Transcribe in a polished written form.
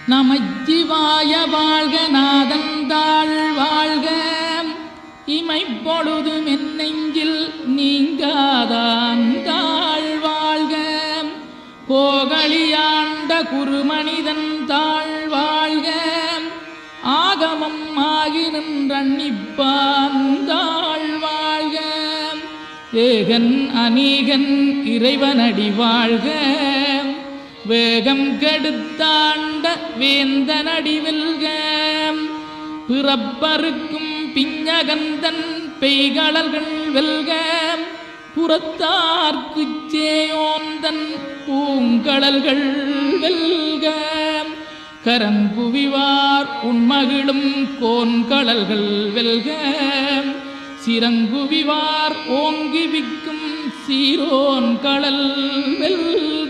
நமச்சிவாய வாழ்க நாதந்தாள் வாழ்க இமைப்பொழுது மென்னெஞ்சில் நீங்காதாந்தாள் வாழ்க கோகலியாண்ட குருமனிதன் தாழ் வாழ்க ஆகமம் ஆகி நின்றன்னிப்பாந்தாள் வாழ்க ஏகன் அநீகன் இறைவனடி வாழ்க வேகம் கெடுத்தாண்ட வேந்தனடி வெல்க பிறப்பருக்கும் பிஞகந்தன் பெய்களர்கள் வெல்க புறத்தார்க்குச் சேயோந்தன் பூங்கடல்கள் வெல்க கரங்குவிவார் உண்மகிழும் கோன்கடல்கள் வெல்க சிறங்குவிவார் ஓங்கி விக்கும் சீரோன் கடல் வெல்க.